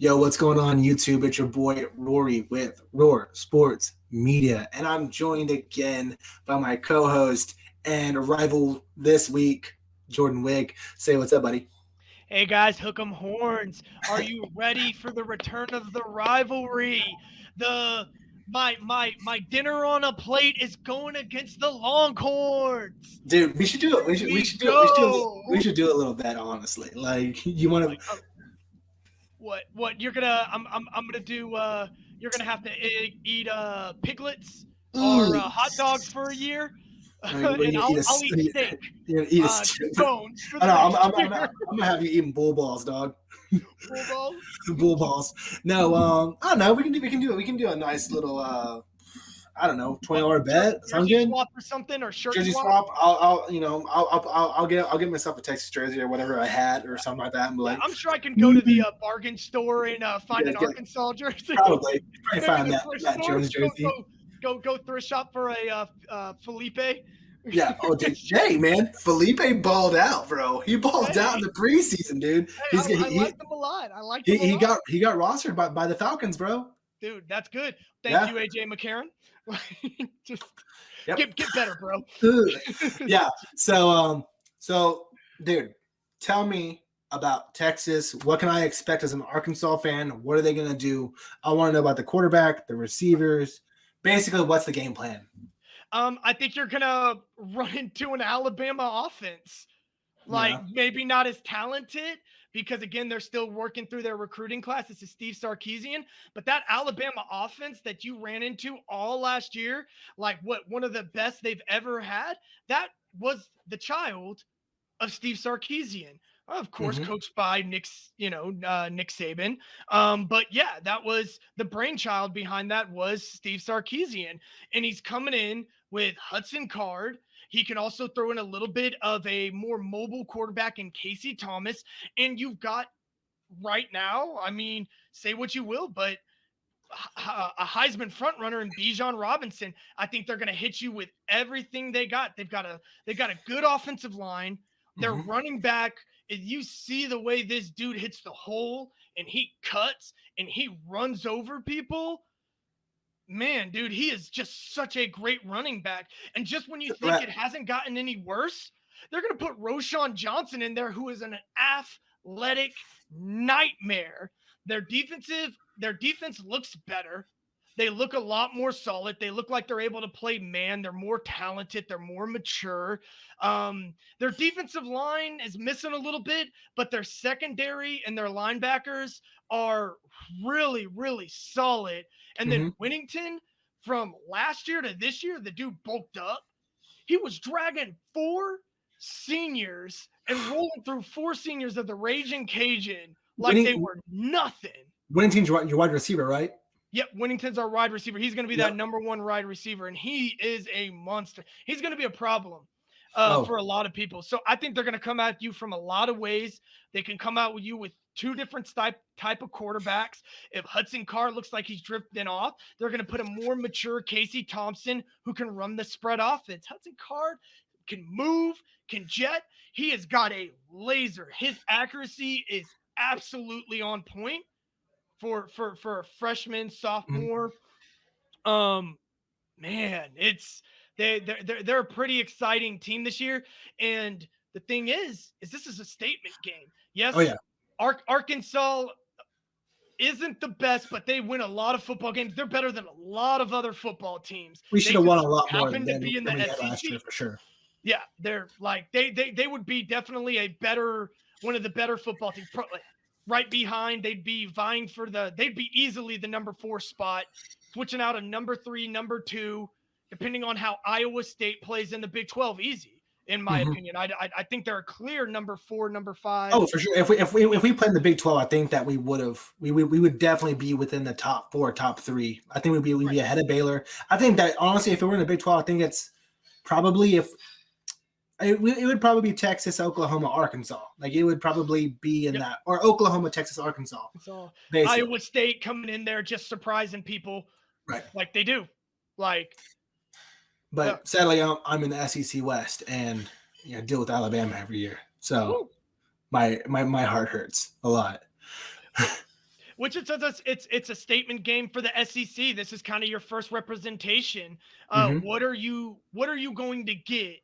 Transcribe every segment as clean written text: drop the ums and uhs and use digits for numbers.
Yo, what's going on YouTube? It's your boy Rory with Roar Sports Media, and I'm joined again by my co-host and rival this week, Jordan Wigg. Say what's up, buddy. Hey guys, hook 'em horns. Are you ready for the return of the rivalry? The my dinner on a plate is going against the Longhorns. Dude, we should do it. Here we We go. should do a little bit, honestly. Like, you want Like to? what you're gonna I'm gonna do you're gonna have to eat piglets or hot dogs for a year. And I'll eat steak. You're gonna eat a steak. Bones for I the know. next I'm year. gonna have you eating bull balls, dog. Bull balls. Bull balls. No, I don't know. We can do a nice little I don't know, $20 bet. Sound Jersey good? swap or something, or shirt Jersey swap. I'll get myself a Texas jersey or whatever, or something like that. And be Yeah, like, I'm sure I can go to the bargain store and find an Yeah, Arkansas jersey. probably Maybe find the that thrift that store. Jones jersey. Go thrift shop for a Felipe. Yeah. Oh, dude, Jay, man, Felipe balled out, bro. He balled out in the preseason, dude. Hey, I like them a lot. He got rostered by the Falcons, bro. Dude, that's good. Thank you, AJ McCarron. Just get better, bro. Yeah. So dude, tell me about Texas. What can I expect as an Arkansas fan? What are they gonna do? I want to know about the quarterback, the receivers. Basically, what's the game plan? I think you're gonna run into an Alabama offense. Maybe not as talented because again they're still working through their recruiting class. This is Steve Sarkisian, but that Alabama offense that you ran into all last year, like one of the best they've ever had, that was the child of Steve Sarkisian. Of course, coached by Nick Saban. But yeah, that was the brainchild behind that was Steve Sarkisian. And he's coming in with Hudson Card. He can also throw in a little bit of a more mobile quarterback in Casey Thomas. And you've got right now, I mean, say what you will, but a Heisman frontrunner in Bijan Robinson. I think they're going to hit you with everything they got. They've got a good offensive line. Their running back, if you see the way this dude hits the hole and he cuts and he runs over people, man, dude, he is just such a great running back. And just when you think it hasn't gotten any worse, they're going to put Roschon Johnson in there, who is an athletic nightmare. Their defense looks better. They look a lot more solid. They look like they're able to play man. They're more talented. They're more mature. Their defensive line is missing a little bit, but their secondary and their linebackers are really, really solid. And then Winnington, from last year to this year, the dude bulked up. He was dragging 4 seniors and rolling through 4 seniors of the Raging Cajun like they were nothing. Winnington's your wide receiver, right? Yep, Winnington's our wide receiver. He's going to be that number 1 wide receiver, and he is a monster. He's going to be a problem for a lot of people. So I think they're going to come at you from a lot of ways. They can come out with you with 2 different type of quarterbacks. If Hudson Card looks like he's drifting off, they're going to put a more mature Casey Thompson who can run the spread offense. Hudson Card can move, can jet. He has got a laser. His accuracy is absolutely on point for a freshman, sophomore. Man, they're a pretty exciting team this year. And the thing is this is a statement game. Yes. Oh yeah. Arkansas isn't the best, but they win a lot of football games. They're better than a lot of other football teams. We should have won a lot more than than be in the SEC last year for sure. Yeah, they're like they would be definitely one of the better football teams. Right behind, they'd be vying for they'd be easily the number 4 spot, switching out a number 3, number 2, depending on how Iowa State plays in the Big 12. Easy, in my opinion. I think they're a clear number 4, number 5. Oh, for sure. If we played in the Big 12, I think that we would definitely be within the top 4, top 3. I think we'd be ahead of Baylor. I think that honestly, if we were in the Big 12, I think it's probably it would probably be Texas, Oklahoma, Arkansas. Like it would probably be in that, or Oklahoma, Texas, Arkansas. Iowa State coming in there just surprising people, right? Like they do, But sadly, I'm in the SEC West and deal with Alabama every year, so my heart hurts a lot. Which it's a statement game for the SEC. This is kind of your first representation. Mhm. What are you going to get?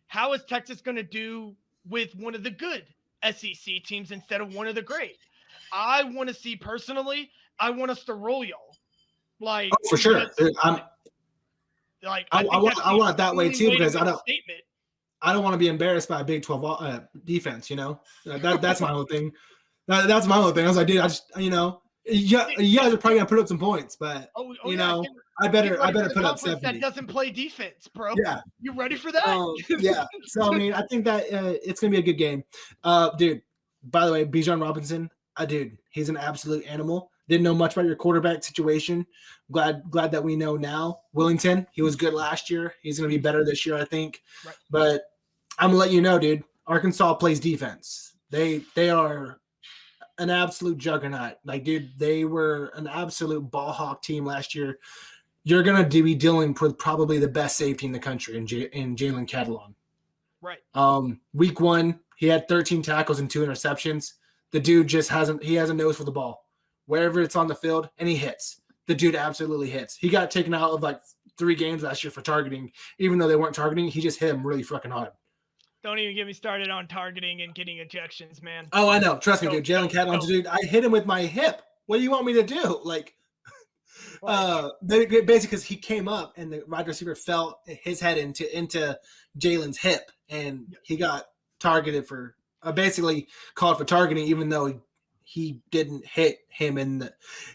How is Texas going to do with one of the good SEC teams instead of one of the great? I want to see personally. I want us to roll y'all. Oh, Like for sure. that's I think that's I the want it that way only too way to because make a statement. I don't want to be embarrassed by a Big 12 defense. That's my whole thing. That's my whole thing. I was like, dude, I just you guys are probably gonna put up some points, but Yeah. I Get better ready for the put up conference 70. that doesn't play defense, bro. Yeah. You ready for that? Yeah. So I mean, I think that it's gonna be a good game. Dude. By the way, Bijan Robinson, dude, he's an absolute animal. Didn't know much about your quarterback situation. Glad that we know now. Willington, he was good last year. He's gonna be better this year, I think. Right. But I'm gonna let you know, dude. Arkansas plays defense. They are an absolute juggernaut. Like, dude, they were an absolute ball hawk team last year. You're gonna be dealing with probably the best safety in the country in Jalen Catalon. Right. Week 1, he had 13 tackles and 2 interceptions. The dude just has a nose for the ball. Wherever it's on the field, and he hits. The dude absolutely hits. He got taken out of like 3 games last year for targeting, even though they weren't targeting. He just hit him really fucking hard. Don't even get me started on targeting and getting ejections, man. Oh, I know. Trust me, dude. Jalen Catalon, dude, I hit him with my hip. What do you want me to do? Like, basically because he came up and the wide receiver fell his head into Jalen's hip, and he got targeted for basically called for targeting, even though he didn't hit him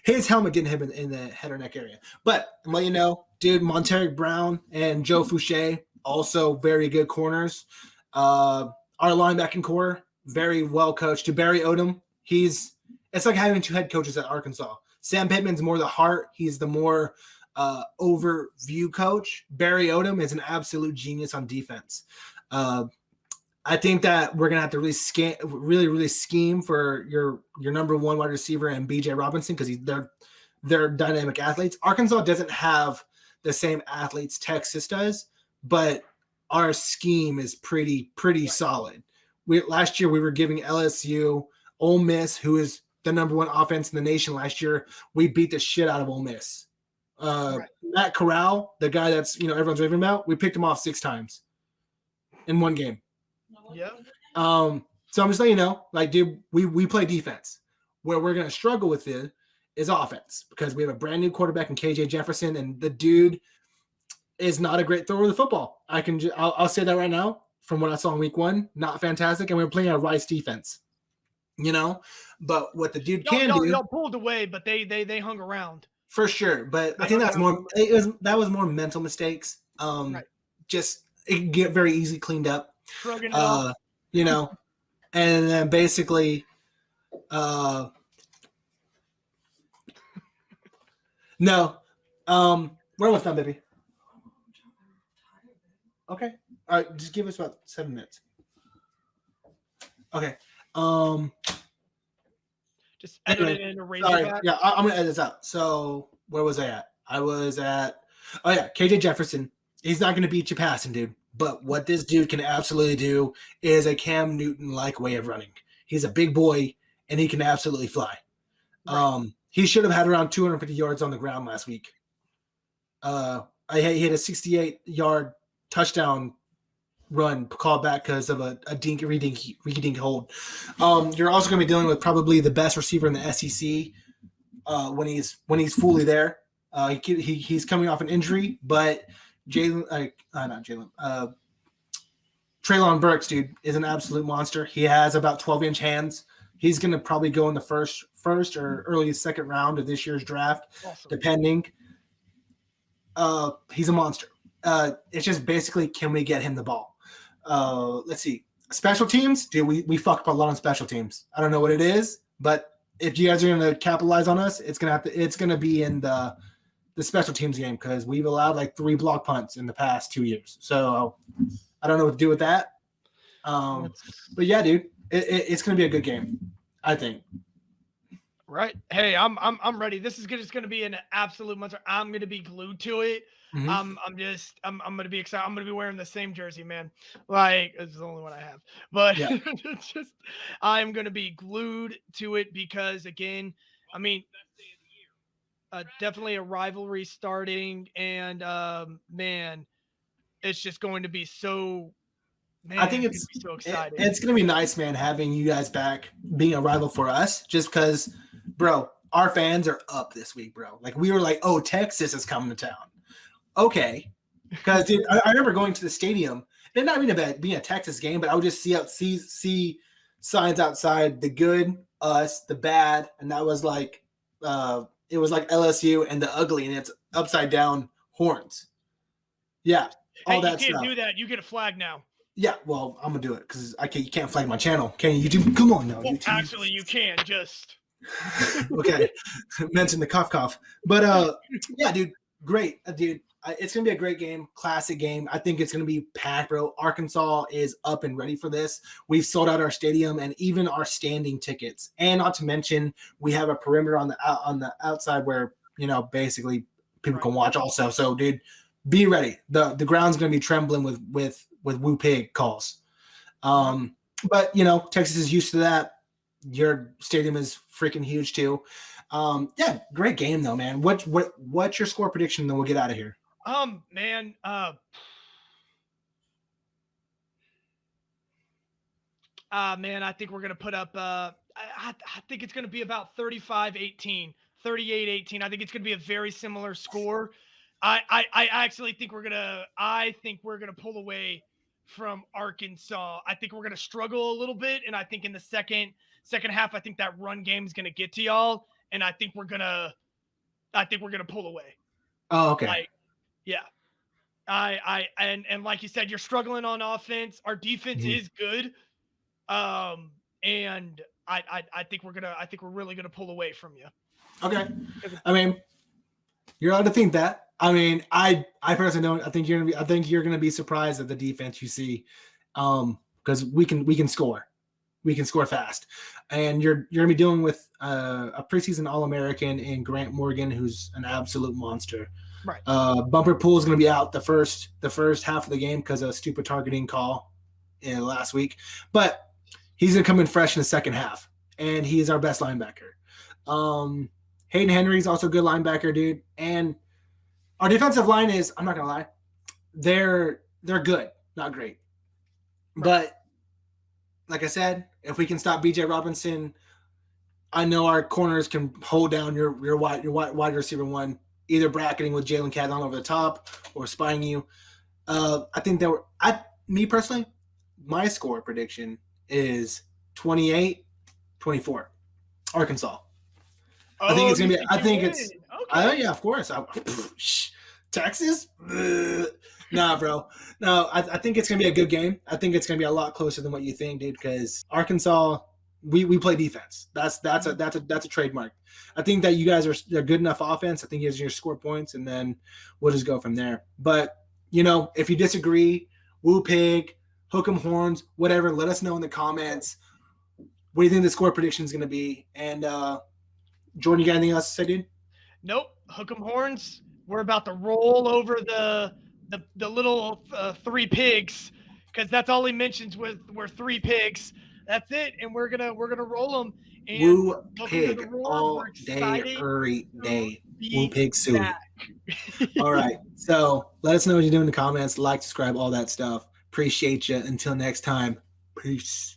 his helmet didn't hit him in the head or neck area. But I'm letting you know, dude, Monteric Brown and Joe Fouché, also very good corners. Our linebacking core, very well coached. Barry Odom, it's like having 2 head coaches at Arkansas. Sam Pittman's more the heart. He's the more overview coach. Barry Odom is an absolute genius on defense. I think that we're gonna have to really scheme for your number 1 wide receiver and BJ Robinson because they're dynamic athletes. Arkansas doesn't have the same athletes Texas does, but our scheme is pretty solid. Last year we were giving LSU, Ole Miss, who is the number 1 offense in the nation last year, we beat the shit out of Ole Miss. Matt Corral, the guy that's everyone's raving about, we picked him off 6 times in 1 game. Yeah. So I'm just letting you know, like, dude, we play defense. Where we're gonna struggle with it is offense because we have a brand new quarterback in KJ Jefferson, and the dude is not a great thrower of the football. I'll say that right now. From what I saw in week 1, not fantastic, and we're playing a Rice defense. But what the dude y'all pulled away, but they hung around for sure. But I think that's more. That was more mental mistakes. Just it get very easily cleaned up. And then basically, no. Where was that, baby? Okay. All right. Just give us about 7 minutes. Okay. Just edit it in a Sorry. Yeah, I'm gonna edit this out. So where was I at? I was at KJ Jefferson. He's not gonna beat you passing, dude. But what this dude can absolutely do is a Cam Newton-like way of running. He's a big boy and he can absolutely fly. Right. He should have had around 250 yards on the ground last week. He hit a 68-yard touchdown run called back because of a dink hold. You're also going to be dealing with probably the best receiver in the SEC when he's fully there. He's coming off an injury, but Treylon Burks, dude, is an absolute monster. He has about 12-inch hands. He's going to probably go in the first or early second round of this year's draft, depending. He's a monster. It's just basically, can we get him the ball? Let's see. Special teams, dude, we fuck up a lot on special teams. I don't know what it is, but if you guys are going to capitalize on us, it's going to be in the special teams game because we've allowed like 3 block punts in the past 2 years. So I don't know what to do with that. But yeah, dude, it's going to be a good game, I think. Right. Hey, I'm ready. This is just going to be an absolute monster. I'm going to be glued to it. Mm-hmm. I'm going to be excited. I'm going to be wearing the same jersey, man. Like, it's the only one I have. But yeah. I'm going to be glued to it because, again, I mean, definitely a rivalry starting, and man, it's just going to be so. Man, I think it's so exciting. It's gonna be nice, man, having you guys back, being a rival for us. Just because, bro, our fans are up this week, bro. Like we were like, oh, Texas is coming to town. Okay, because dude, I remember going to the stadium. It not even being a Texas game, but I would just see signs outside: the good, us; the bad, and that was like, it was like LSU, and the ugly, and it's upside down horns. Yeah, all hey, that you can't stuff. do that. You get a flag now. Yeah, well, I'm gonna do it because you can't flag my channel, can you? YouTube, come on now, Well, YouTube. actually, you can just. Okay, mention the cough, but yeah, dude, great, dude. It's gonna be a great game, classic game. I think it's gonna be packed, bro. Arkansas is up and ready for this. We've sold out our stadium and even our standing tickets, and not to mention we have a perimeter on the outside where basically people can watch also. So, dude, be ready. The ground's gonna be trembling with Woo Pig calls. But Texas is used to that. Your stadium is freaking huge too. Yeah, great game though, man. What's your score prediction? Then we'll get out of here. Man, man, I think we're gonna put up. I think it's gonna be about 35-18, 38-18. I think it's gonna be a very similar score. I actually think we're gonna. I think we're gonna pull away from Arkansas. I think we're gonna struggle a little bit, and I think in the second half, I think that run game is gonna get to y'all, and I think we're gonna pull away. Oh, okay. Like, yeah. And like you said, you're struggling on offense. Our defense is good. And I think we're really gonna pull away from you. Okay. I mean, you're allowed to think that. I mean, I personally don't. I think you're gonna be surprised at the defense you see, because we can score. We can score fast, and you're gonna be dealing with a preseason All-American in Grant Morgan, who's an absolute monster. Right. Bumper Pool is gonna be out the first half of the game because of a stupid targeting call last week, but he's gonna come in fresh in the second half, and he is our best linebacker. Hayden Henry's also a good linebacker, dude, and our defensive line is, I'm not gonna lie, they're good, not great, but like I said, if we can stop BJ Robinson, I know our corners can hold down your wide receiver one, either bracketing with Jalen Cadon over the top or spying you. I think me personally, my score prediction is 28-24, Arkansas. I think it's gonna be. I think it's. Okay. Yeah, of course. Texas. Nah, bro. No, I think it's gonna be a good game. I think it's gonna be a lot closer than what you think, dude. Because Arkansas, we play defense. That's a trademark. I think that you guys are good enough offense. I think you guys are gonna score points, and then we'll just go from there. But if you disagree, Woo Pig, Hook 'em Horns, whatever, let us know in the comments. What do you think the score prediction is gonna be? And Jordan, you got anything else to say, dude? Nope. Hook 'em Horns. We're about to roll over the little three pigs, because that's all he mentions were three pigs. That's it, and we're gonna roll them. And Woo Pig all day, every day. Woo Pig soup. All right. So let us know what you do in the comments. Like, subscribe, all that stuff. Appreciate you. Until next time. Peace.